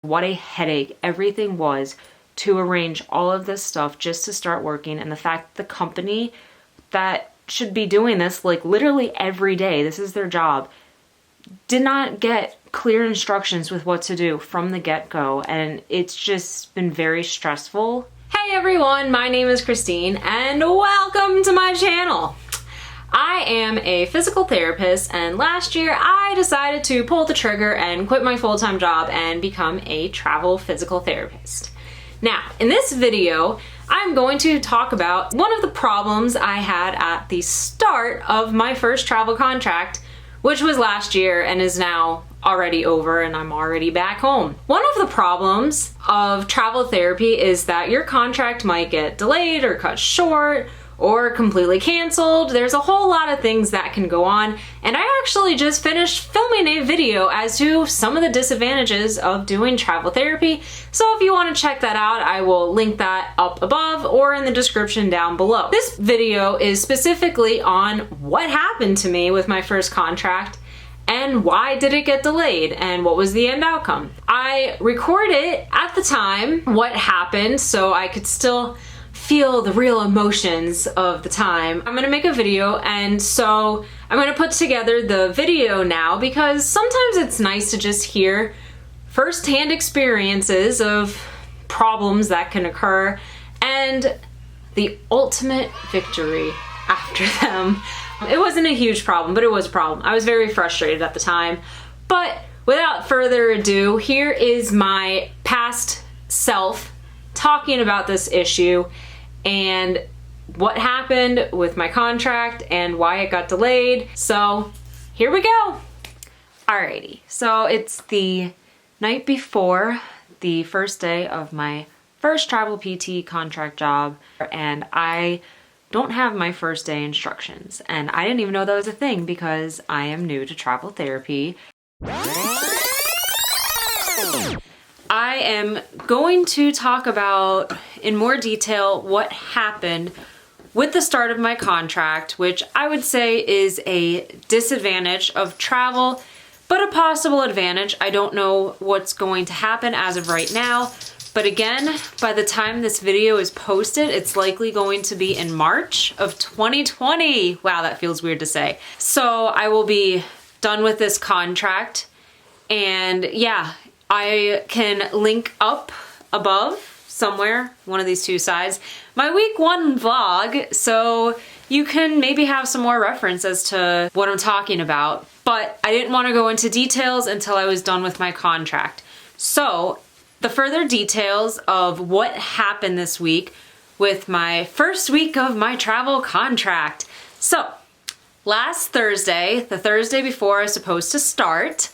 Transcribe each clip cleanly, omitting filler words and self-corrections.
What a headache everything was to arrange all of this stuff just to start working, and the fact the company that should be doing this like literally every day, this is their job, did not get clear instructions with what to do from the get-go, and it's just been very stressful. Hey everyone, my name is Christine and welcome to my channel. I am a physical therapist, and last year I decided to pull the trigger and quit my full-time job and become a travel physical therapist. Now, in this video, I'm going to talk about one of the problems I had at the start of my first travel contract, which was last year and is now already over and I'm already back home. One of the problems of travel therapy is that your contract might get delayed or cut short or completely canceled. There's a whole lot of things that can go on, and I actually just finished filming a video as to some of the disadvantages of doing travel therapy. So if you want to check that out, I will link that up above or in the description down below. This video is specifically on what happened to me with my first contract and why did it get delayed and what was the end outcome. I recorded at the time what happened so I could still feel the real emotions of the time. I'm gonna make a video, and so I'm gonna put together the video now because sometimes it's nice to just hear firsthand experiences of problems that can occur and the ultimate victory after them. It wasn't a huge problem, but it was a problem. I was very frustrated at the time, but without further ado, here is my past self talking about this issue and what happened with my contract and why it got delayed. So here we go. Alrighty, so it's the night before the first day of my first travel PT contract job, and I don't have my first day instructions, and I didn't even know that was a thing because I am new to travel therapy. I am going to talk about in more detail what happened with the start of my contract, which I would say is a disadvantage of travel, but a possible advantage. I don't know what's going to happen as of right now, but again, by the time this video is posted, it's likely going to be in March of 2020. Wow, that feels weird to say. So I will be done with this contract, and yeah, I can link up above somewhere, one of these two sides, my week one vlog, so you can maybe have some more reference as to what I'm talking about. But I didn't want to go into details until I was done with my contract. So the further details of what happened this week with my first week of my travel contract. So last Thursday, the Thursday before I was supposed to start,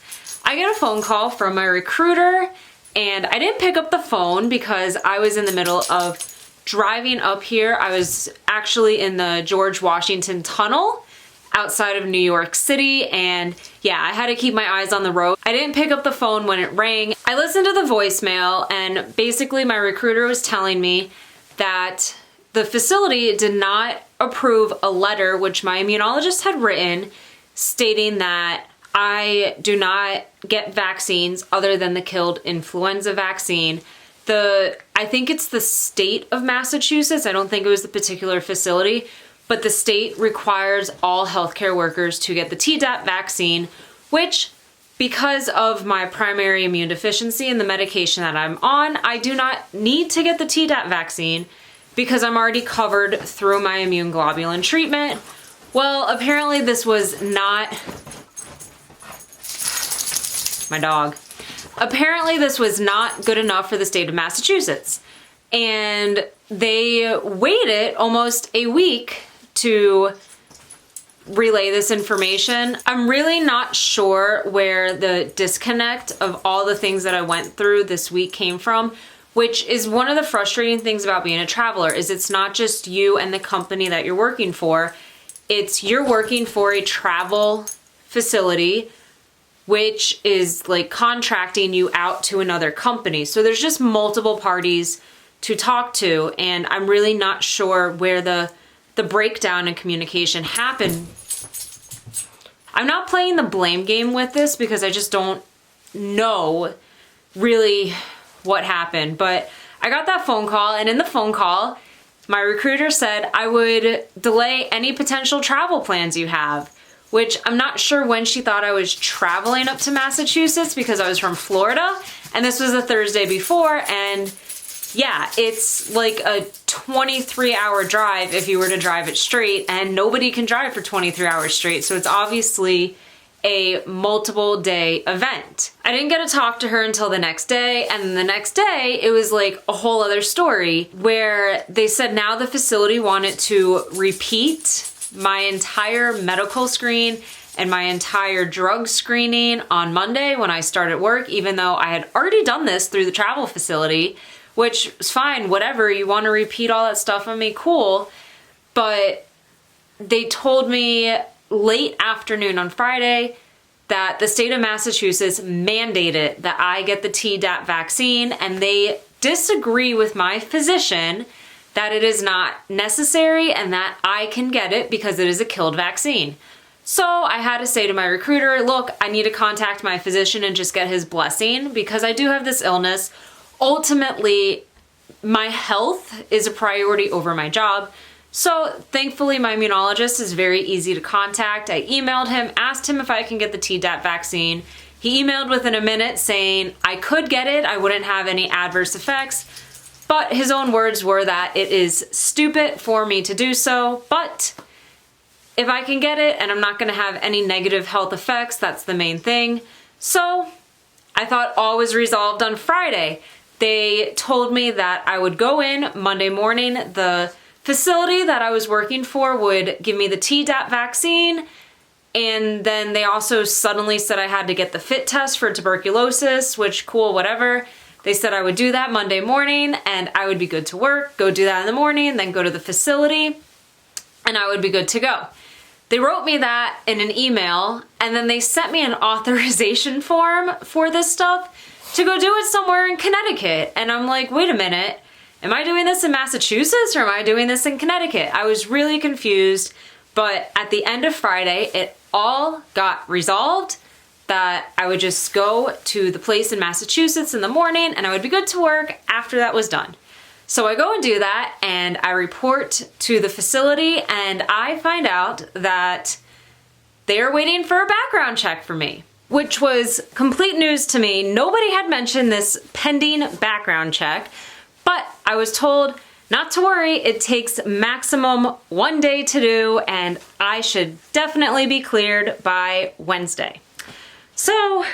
I get a phone call from my recruiter, and I didn't pick up the phone because I was in the middle of driving up here. I was actually in the George Washington Tunnel outside of New York City, and yeah, I had to keep my eyes on the road. I didn't pick up the phone when it rang. I listened to the voicemail, and basically my recruiter was telling me that the facility did not approve a letter which my immunologist had written stating that I do not get vaccines other than the killed influenza vaccine. I think it's the state of Massachusetts, I don't think it was the particular facility, but the state requires all healthcare workers to get the Tdap vaccine, which, because of my primary immune deficiency and the medication that I'm on, I do not need to get the Tdap vaccine because I'm already covered through my immune globulin treatment. Well, apparently this was not my dog. Apparently this was not good enough for the state of Massachusetts, and they waited almost a week to relay this information. I'm really not sure where the disconnect of all the things that I went through this week came from, which is one of the frustrating things about being a traveler, is it's not just you and the company that you're working for, it's you're working for a travel facility which is like contracting you out to another company. So there's just multiple parties to talk to, and I'm really not sure where the breakdown in communication happened. I'm not playing the blame game with this because I just don't know really what happened. But I got that phone call, and in the phone call, my recruiter said I would delay any potential travel plans you have, which I'm not sure when she thought I was traveling up to Massachusetts because I was from Florida, and this was the Thursday before, and yeah, it's like a 23-hour drive if you were to drive it straight, and nobody can drive for 23 hours straight, so it's obviously a multiple day event. I didn't get to talk to her until the next day, and then the next day it was like a whole other story where they said now the facility wanted to repeat my entire medical screen and my entire drug screening on Monday when I started work, even though I had already done this through the travel facility, which is fine, whatever, you want to repeat all that stuff on me, cool. But they told me late afternoon on Friday that the state of Massachusetts mandated that I get the Tdap vaccine, and they disagree with my physician that it is not necessary and that I can get it because it is a killed vaccine. So I had to say to my recruiter, look, I need to contact my physician and just get his blessing because I do have this illness. Ultimately, my health is a priority over my job. So thankfully my immunologist is very easy to contact. I emailed him, asked him if I can get the Tdap vaccine. He emailed within a minute saying I could get it, I wouldn't have any adverse effects, but his own words were that it is stupid for me to do so, but if I can get it and I'm not gonna have any negative health effects, that's the main thing. So I thought all was resolved on Friday. They told me that I would go in Monday morning. The facility that I was working for would give me the Tdap vaccine, and then they also suddenly said I had to get the fit test for tuberculosis, which cool, whatever. They said I would do that Monday morning and I would be good to work, go do that in the morning, then go to the facility, and I would be good to go. They wrote me that in an email, and then they sent me an authorization form for this stuff to go do it somewhere in Connecticut. And I'm like, wait a minute, am I doing this in Massachusetts or am I doing this in Connecticut? I was really confused, but at the end of Friday, it all got resolved that I would just go to the place in Massachusetts in the morning and I would be good to work after that was done. So I go and do that and I report to the facility and I find out that they're waiting for a background check for me, which was complete news to me. Nobody had mentioned this pending background check, but I was told not to worry, it takes maximum 1 day to do and I should definitely be cleared by Wednesday. So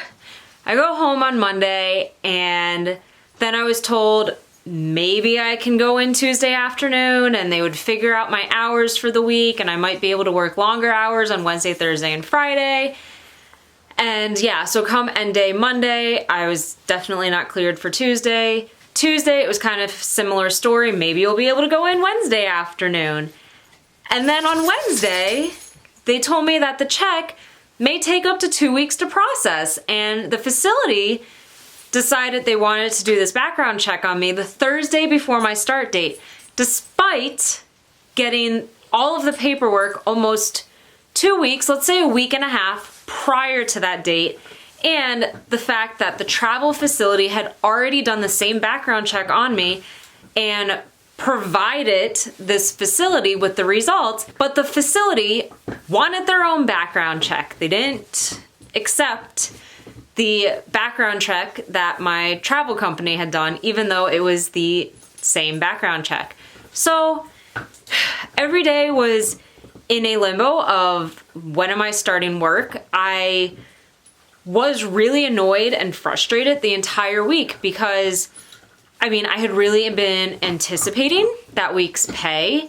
I go home on Monday and then I was told maybe I can go in Tuesday afternoon and they would figure out my hours for the week and I might be able to work longer hours on Wednesday, Thursday, and Friday. And yeah, so come end day Monday, I was definitely not cleared for Tuesday. Tuesday, it was kind of similar story. Maybe you'll be able to go in Wednesday afternoon. And then on Wednesday, they told me that the check may take up to 2 weeks to process. And the facility decided they wanted to do this background check on me the Thursday before my start date, despite getting all of the paperwork almost 2 weeks, let's say a week and a half prior to that date. And the fact that the travel facility had already done the same background check on me and provided this facility with the results, but the facility wanted their own background check. They didn't accept the background check that my travel company had done, even though it was the same background check. So every day was in a limbo of when am I starting work? I was really annoyed and frustrated the entire week because, I mean, I had really been anticipating that week's pay.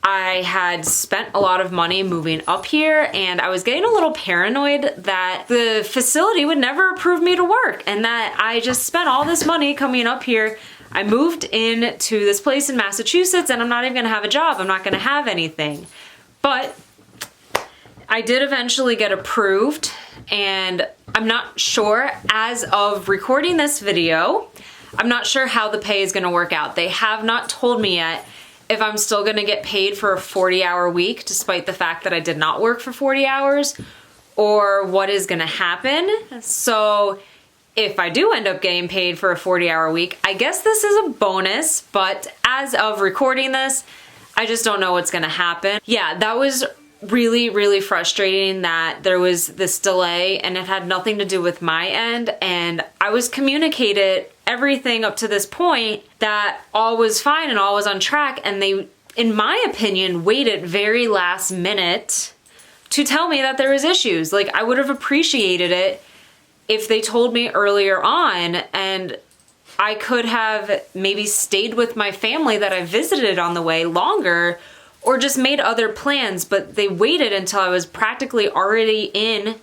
I had spent a lot of money moving up here and I was getting a little paranoid that the facility would never approve me to work and that I just spent all this money coming up here. I moved into this place in Massachusetts and I'm not even gonna have a job. I'm not gonna have anything. But I did eventually get approved and I'm not sure, as of recording this video, I'm not sure how the pay is gonna work out. They have not told me yet if I'm still gonna get paid for a 40-hour week, despite the fact that I did not work for 40 hours, or what is gonna happen. So if I do end up getting paid for a 40-hour week, I guess this is a bonus, but as of recording this, I just don't know what's gonna happen. Yeah, that was really, really frustrating that there was this delay and it had nothing to do with my end, and I was communicated everything up to this point that all was fine and all was on track, and they, in my opinion, waited very last minute to tell me that there was issues. Like, I would have appreciated it if they told me earlier on, and I could have maybe stayed with my family that I visited on the way longer, or just made other plans, but they waited until I was practically already in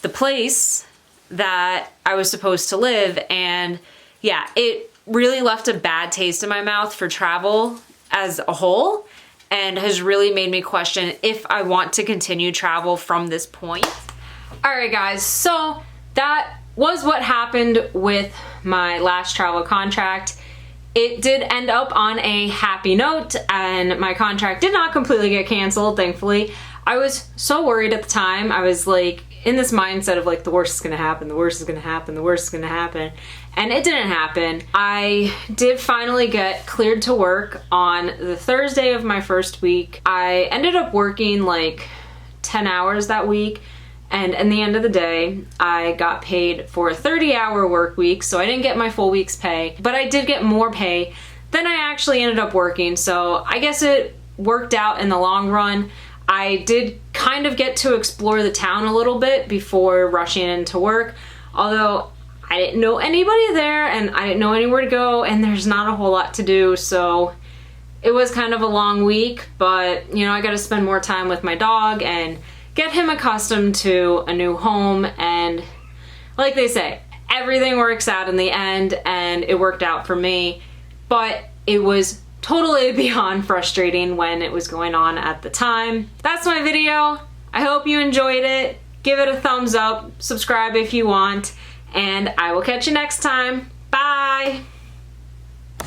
the place that I was supposed to live. And yeah, it really left a bad taste in my mouth for travel as a whole, and has really made me question if I want to continue travel from this point. All right, guys, so that was what happened with my last travel contract. It did end up on a happy note, and my contract did not completely get canceled, thankfully. I was so worried at the time. I was like in this mindset of like, the worst is gonna happen, the worst is gonna happen, the worst is gonna happen. And it didn't happen. I did finally get cleared to work on the Thursday of my first week. I ended up working like 10 hours that week. And in the end of the day, I got paid for a 30-hour work week, so I didn't get my full week's pay, but I did get more pay than I actually ended up working, so I guess it worked out in the long run. I did kind of get to explore the town a little bit before rushing into work, although I didn't know anybody there and I didn't know anywhere to go, and there's not a whole lot to do, so it was kind of a long week, but you know, I got to spend more time with my dog and get him accustomed to a new home, and like they say, everything works out in the end, and it worked out for me, but it was totally beyond frustrating when it was going on at the time. That's my video. I hope you enjoyed it. Give it a thumbs up, subscribe if you want, and I will catch you next time. Bye!